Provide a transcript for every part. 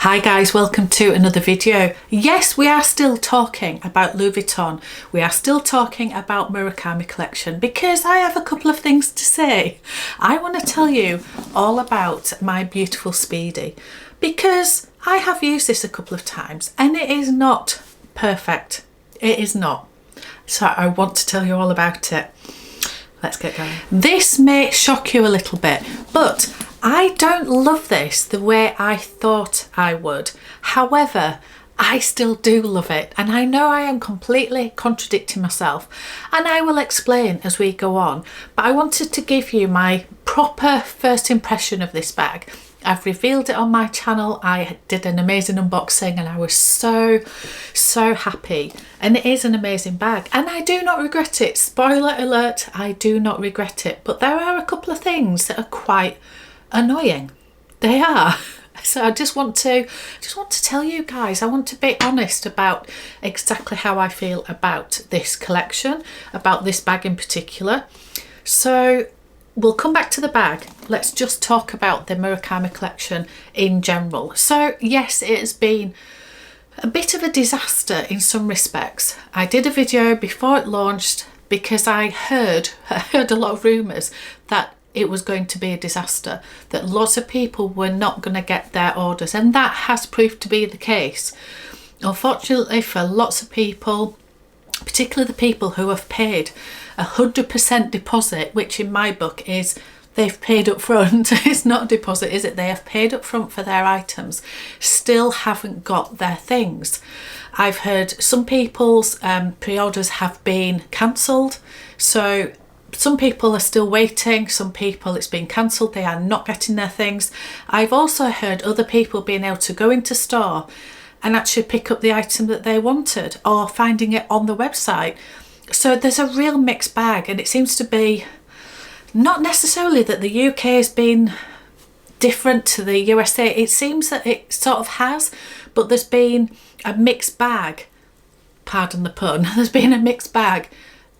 Hi guys, welcome to another video. Yes, we are still talking about Louis Vuitton. We are still talking about Murakami collection because I have a couple of things to say. I want to tell you all about my beautiful Speedy because I have used this a couple of times and it is not perfect. It is not. So I want to tell you all about it. Let's get going. This may shock you a little bit, but I don't love this the way I thought I would. However, I still do love it, and I know I am completely contradicting myself, and I will explain as we go on. But I wanted to give you my proper first impression of this bag. I've revealed it on my channel. I did an amazing unboxing and I was so happy, and it is an amazing bag and I do not regret it. Spoiler alert, I do not regret it, but there are a couple of things that are quite annoying. They are. So I just want to tell you guys, I want to be honest about exactly how I feel about this collection, about this bag in particular. So we'll come back to the bag. Let's just talk about the Murakami collection in general. So yes, it has been a bit of a disaster in some respects. I did a video before it launched because I heard a lot of rumours that it was going to be a disaster, that lots of people were not going to get their orders, and that has proved to be the case. Unfortunately for lots of people, particularly the people who have paid 100% deposit, which in my book is they've paid up front. It's not a deposit, is it? They have paid up front for their items, still haven't got their things. I've heard some people's pre-orders have been cancelled, so some people are still waiting, some people it's been cancelled, they are not getting their things. I've also heard other people being able to go into store and actually pick up the item that they wanted, or finding it on the website. So there's a real mixed bag, and it seems to be not necessarily that the UK has been different to the USA. It seems that it sort of has, but there's been a mixed bag, pardon the pun, there's been a mixed bag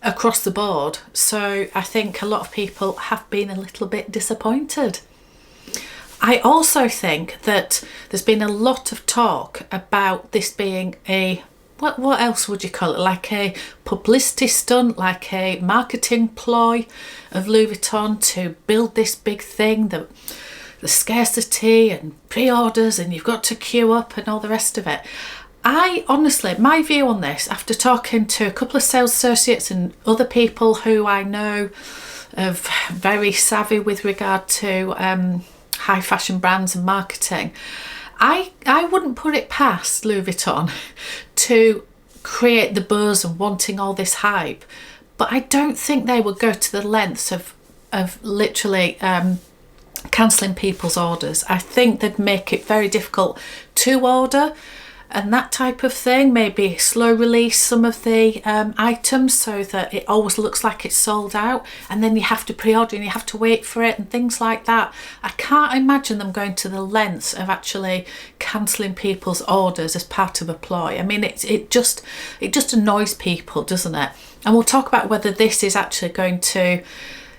across the board. So I think a lot of people have been a little bit disappointed. I also think that there's been a lot of talk about this being a, what else would you call it, like a publicity stunt, like a marketing ploy of Louis Vuitton to build this big thing, the scarcity and pre-orders and you've got to queue up and all the rest of it. I honestly, my view on this, after talking to a couple of sales associates and other people who I know of very savvy with regard to high fashion brands and marketing, I wouldn't put it past Louis Vuitton to create the buzz and wanting all this hype, but I don't think they would go to the lengths of literally cancelling people's orders. I think they'd make it very difficult to order and that type of thing. Maybe slow release some of the items so that it always looks like it's sold out, and then you have to pre-order and you have to wait for it and things like that. I can't imagine them going to the lengths of actually cancelling people's orders as part of a ploy. I mean, it just annoys people, doesn't it? And we'll talk about whether this is actually going to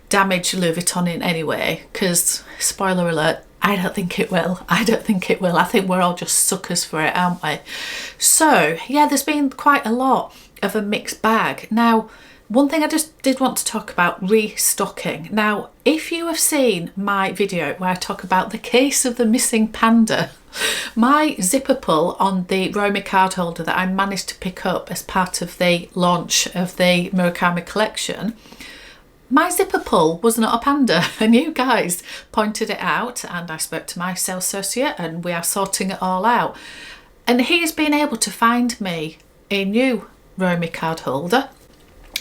damage Louis Vuitton in any way, because spoiler alert, I don't think it will. I don't think it will. I think we're all just suckers for it, aren't we? So yeah, there's been quite a lot of a mixed bag. Now, one thing I just did want to talk about, restocking. Now, if you have seen my video where I talk about the case of the missing panda, my zipper pull on the Romy card holder that I managed to pick up as part of the launch of the Murakami collection, my zipper pull was not a panda, and you guys pointed it out, and I spoke to my sales associate and we are sorting it all out, and he has been able to find me a new Romy card holder,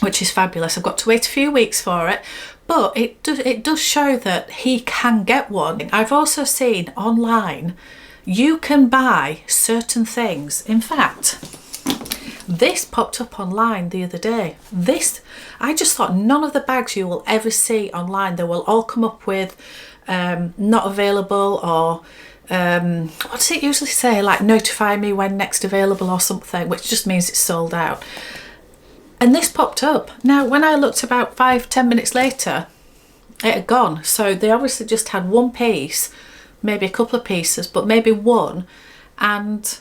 which is fabulous. I've got to wait a few weeks for it, but it does show that he can get one. I've also seen online you can buy certain things. In fact, this popped up online the other day. This, I just thought none of the bags you will ever see online, they will all come up with not available, or what does it usually say, like notify me when next available or something, which just means it's sold out. And this popped up. Now, when I looked about 5-10 minutes later, it had gone. So they obviously just had one piece, maybe a couple of pieces, but maybe one, and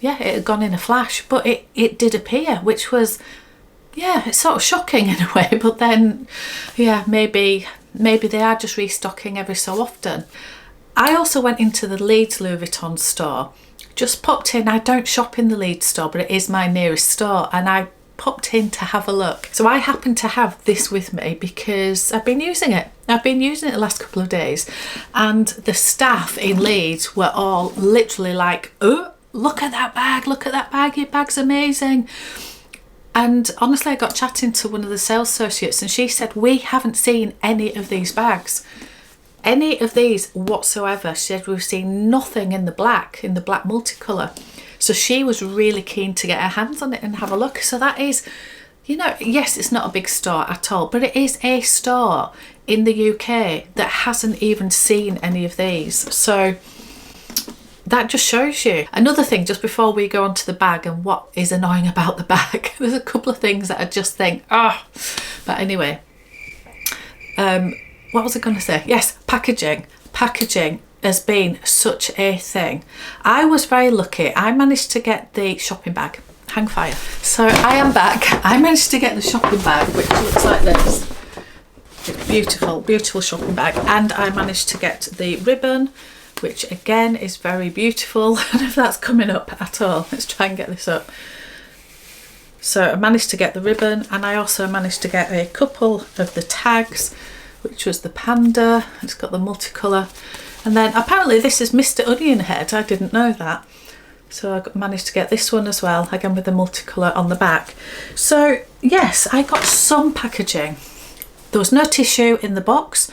yeah, it had gone in a flash, but it did appear, which was, yeah, it's sort of shocking in a way, but then, yeah, maybe they are just restocking every so often. I also went into the Leeds Louis Vuitton store, just popped in. I don't shop in the Leeds store, but it is my nearest store, and I popped in to have a look. So I happen to have this with me because I've been using it. I've been using it the last couple of days, and the staff in Leeds were all literally like, oh, look at that bag, your bag's amazing. And honestly, I got chatting to one of the sales associates, and she said, we haven't seen any of these bags, any of these whatsoever. She said, we've seen nothing in the black multicolour. So she was really keen to get her hands on it and have a look. So that is, you know, yes, it's not a big store at all, but it is a store in the UK that hasn't even seen any of these. So that just shows you. Another thing, just before we go on to the bag and what is annoying about the bag, there's a couple of things that I just think, ah. But anyway, what was I going to say? Yes, packaging. Packaging has been such a thing. I was very lucky. I managed to get the shopping bag. Hang fire. So I am back. I managed to get the shopping bag, which looks like this. It's beautiful, beautiful shopping bag. And I managed to get the ribbon, which again is very beautiful. I don't know if that's coming up at all. Let's try and get this up. So I managed to get the ribbon, and I also managed to get a couple of the tags, which was the panda. It's got the multicolour. And then apparently this is Mr. Onion Head. I didn't know that. So I managed to get this one as well, again with the multicolour on the back. So yes, I got some packaging. There was no tissue in the box,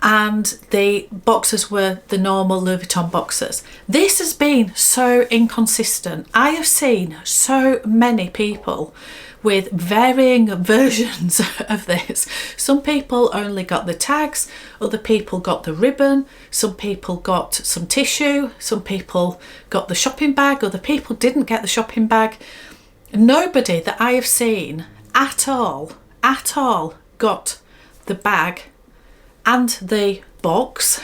and the boxes were the normal Louis Vuitton boxes. This has been so inconsistent. I have seen so many people with varying versions of this. Some people only got the tags, other people got the ribbon, some people got some tissue, some people got the shopping bag, other people didn't get the shopping bag. Nobody that I have seen at all got the bag and the box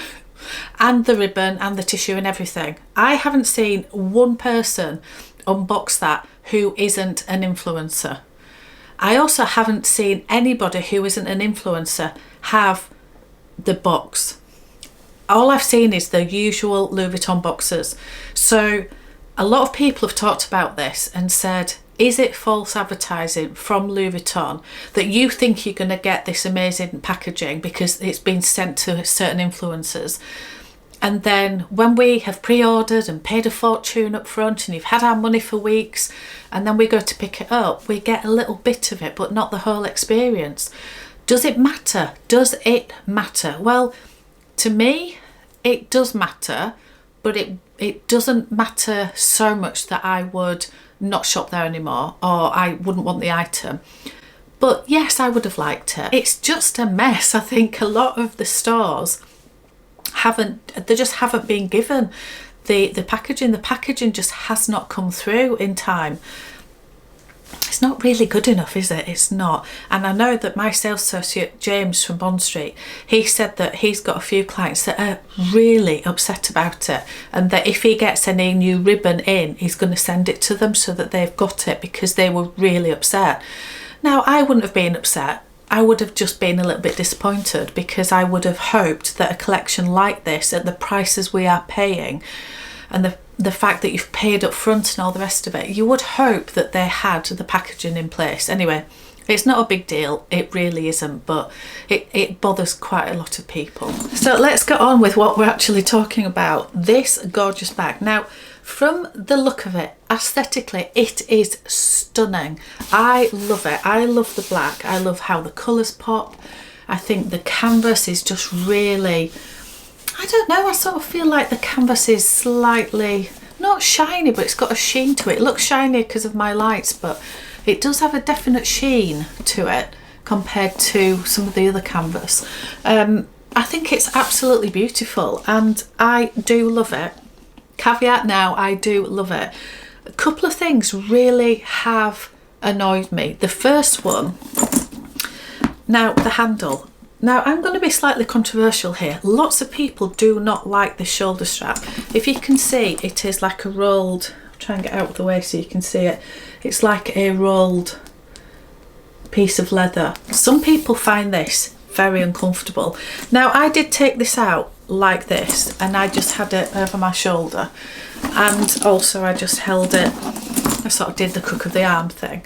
and the ribbon and the tissue and everything. I haven't seen one person unbox that who isn't an influencer. I also haven't seen anybody who isn't an influencer have the box. All I've seen is the usual Louis Vuitton boxes. So a lot of people have talked about this and said, is it false advertising from Louis Vuitton that you think you're going to get this amazing packaging because it's been sent to certain influencers? And then when we have pre-ordered and paid a fortune up front and you've had our money for weeks, and then we go to pick it up, we get a little bit of it, but not the whole experience. Does it matter? Does it matter? Well, to me, it does matter, but it doesn't matter so much that I would not shop there anymore, or I wouldn't want the item. But yes, I would have liked it. It's just a mess. I think a lot of the stores just haven't been given the packaging. The packaging just has not come through in time. It's not really good enough, is it? It's not. And I know that my sales associate James from Bond Street, he said that he's got a few clients that are really upset about it, and that if he gets any new ribbon in, he's going to send it to them so that they've got it, because they were really upset. Now, I wouldn't have been upset. I would have just been a little bit disappointed, because I would have hoped that a collection like this, at the prices we are paying and the fact that you've paid up front and all the rest of it, you would hope that they had the packaging in place. Anyway, it's not a big deal, it really isn't, but it bothers quite a lot of people. So let's get on with what we're actually talking about. This gorgeous bag. Now, from the look of it, aesthetically, it is stunning. I love it. I love the black. I love how the colours pop. I think the canvas is just really, I don't know, I sort of feel like the canvas is slightly, not shiny, but it's got a sheen to it. It looks shiny because of my lights, but it does have a definite sheen to it compared to some of the other canvas. I think it's absolutely beautiful, and I do love it. Caveat now, I do love it. A couple of things really have annoyed me. The first one, now the handle. Now I'm going to be slightly controversial here. Lots of people do not like this shoulder strap. If you can see, it is like a rolled, try and get out of the way so you can see it. It's like a rolled piece of leather. Some people find this very uncomfortable. Now I did take this out like this and I just had it over my shoulder, and also I just held it, I sort of did the crook of the arm thing,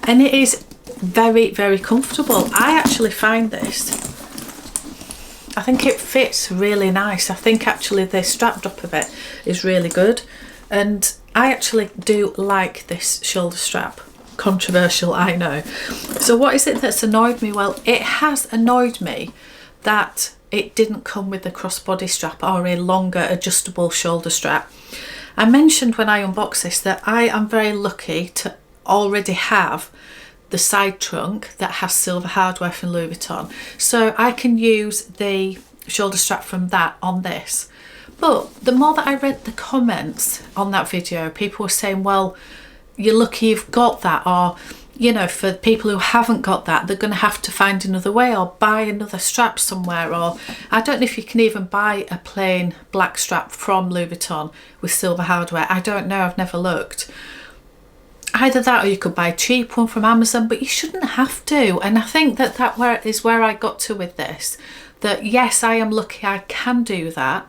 and it is very, very comfortable. I actually find this, I think it fits really nice. I think actually the strap drop of it is really good, and I actually do like this shoulder strap. Controversial, I know. So what is it that's annoyed me? Well, it has annoyed me that it didn't come with a crossbody strap or a longer adjustable shoulder strap. I mentioned when I unboxed this that I am very lucky to already have the side trunk that has silver hardware from Louis Vuitton, so I can use the shoulder strap from that on this. But the more that I read the comments on that video, people were saying, well, you're lucky you've got that, or you know, for people who haven't got that, they're going to have to find another way or buy another strap somewhere, or I don't know if you can even buy a plain black strap from Louis Vuitton with silver hardware. I don't know, I've never looked. Either that or you could buy a cheap one from Amazon, but you shouldn't have to. And I think that is where I got to with this, that yes, I am lucky I can do that,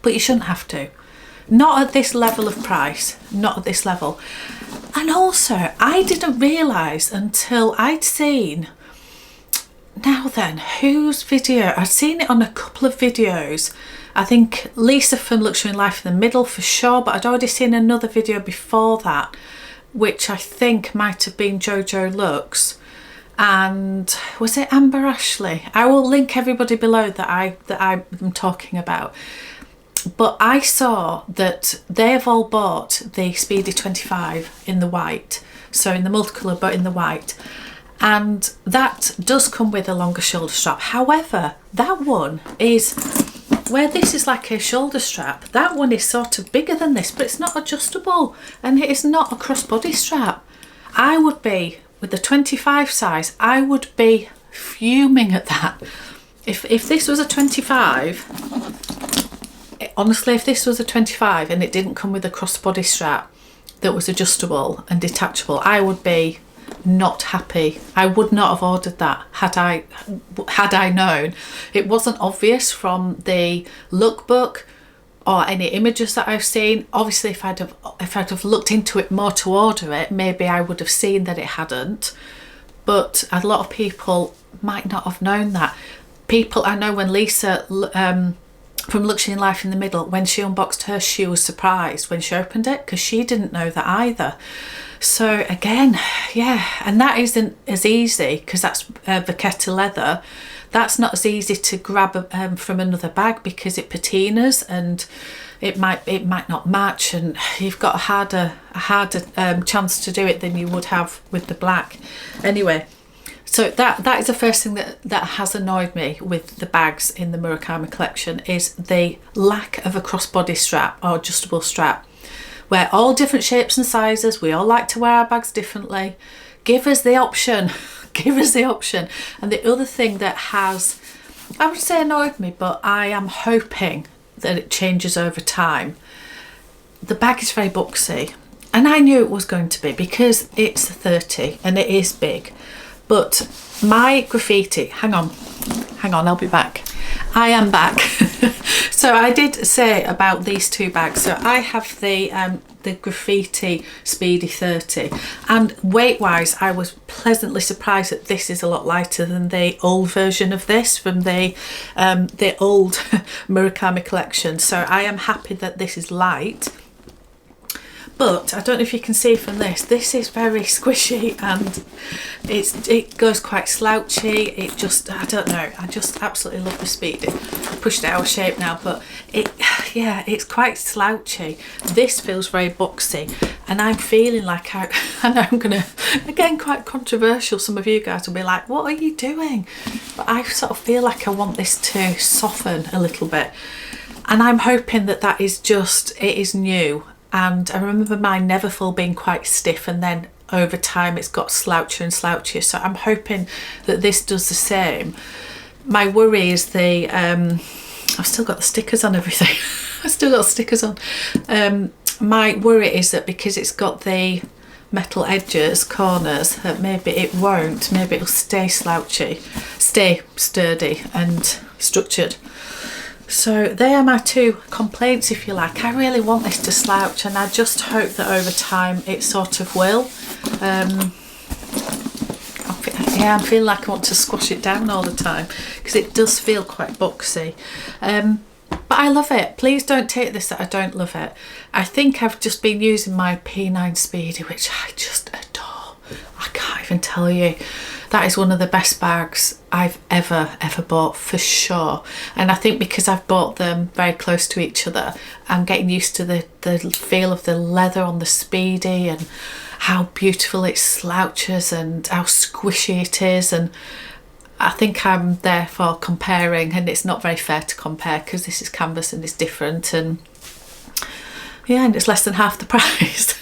but you shouldn't have to. Not at this level of price, not at this level. And also, I didn't realise until I'd seen, now then, whose video? I'd seen it on a couple of videos. I think Lisa from Luxury and Life in the Middle for sure, but I'd already seen another video before that, which I think might have been Jojo Lux, and was it Amber Ashley? I will link everybody below that I'm talking about. But I saw that they've all bought the Speedy 25 in the white, so in the multicolour but in the white, and that does come with a longer shoulder strap. However, that one is, where this is like a shoulder strap, that one is sort of bigger than this, but it's not adjustable and it is not a crossbody strap. I would be, with the 25 size, I would be fuming at that. If this was a 25, honestly, if this was a 25 and it didn't come with a crossbody strap that was adjustable and detachable, I would be not happy. I would not have ordered that had I known. It wasn't obvious from the lookbook or any images that I've seen. Obviously, if I'd have looked into it more to order it, maybe I would have seen that it hadn't. But a lot of people might not have known that. People, I know when Lisa from Luxury and Life in the Middle, when she unboxed hers, she was surprised when she opened it because she didn't know that either. So again, yeah, and that isn't as easy because that's vachetta leather. That's not as easy to grab from another bag because it patinas and it might not match, and you've got a harder chance to do it than you would have with the black. Anyway, so that is the first thing that has annoyed me with the bags in the Murakami collection, is the lack of a crossbody strap or adjustable strap. We're all different shapes and sizes. We all like to wear our bags differently. Give us the option. Give us the option. And the other thing that has, I would say, annoyed me, but I am hoping that it changes over time. The bag is very boxy, and I knew it was going to be because it's 30 and it is big. But my graffiti, hang on, I'll be back. I am back. So I did say about these two bags. So I have the graffiti Speedy 30, and weight wise I was pleasantly surprised that this is a lot lighter than the old version of this from the old Murakami collection. So I am happy that this is light. But I don't know if you can see from this is very squishy, and it goes quite slouchy. It just, I don't know, I just absolutely love the Speedy. I pushed it out of shape now, but yeah, it's quite slouchy. This feels very boxy, and I'm feeling like I know I'm gonna, again, quite controversial. Some of you guys will be like, what are you doing? But I sort of feel like I want this to soften a little bit, and I'm hoping that is just, it is new. And I remember my Neverfull being quite stiff, and then over time it's got slouchier and slouchier. So I'm hoping that this does the same. My worry is the, I've still got the stickers on everything. I've still got stickers on. My worry is that because it's got the metal edges, corners, that maybe it won't, maybe it'll stay slouchy, stay sturdy and structured. So they are my two complaints, if you like. I really want this to slouch, and I just hope that over time it sort of will. Yeah, I'm feeling like I want to squash it down all the time because it does feel quite boxy. But I love it. Please don't take this that I don't love it. I think I've just been using my P9 Speedy, which I just adore. I can't even tell you. That is one of the best bags I've ever bought, for sure. And I think because I've bought them very close to each other, I'm getting used to the feel of the leather on the Speedy and how beautiful it slouches and how squishy it is. And I think I'm therefore comparing, and it's not very fair to compare because this is canvas and it's different, and yeah, and it's less than half the price.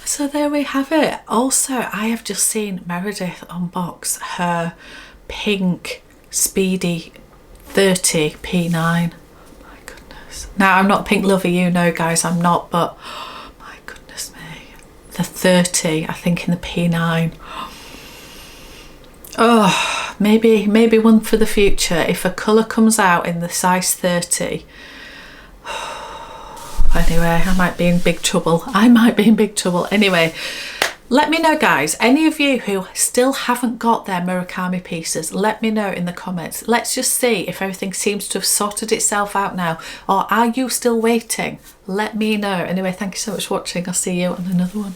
So there we have it. Also, I have just seen Meredith unbox her pink Speedy 30 P9. My goodness. Now, I'm not a pink lover, you know, guys, I'm not, but oh, my goodness me. The 30, I think, in the P9. Oh, maybe one for the future. If a colour comes out in the size 30, anyway, I might be in big trouble. Anyway, let me know, guys, any of you who still haven't got their Murakami pieces, let me know in the comments. Let's just see if everything seems to have sorted itself out now, or are you still waiting? Let me know. Anyway, thank you so much for watching. I'll see you on another one.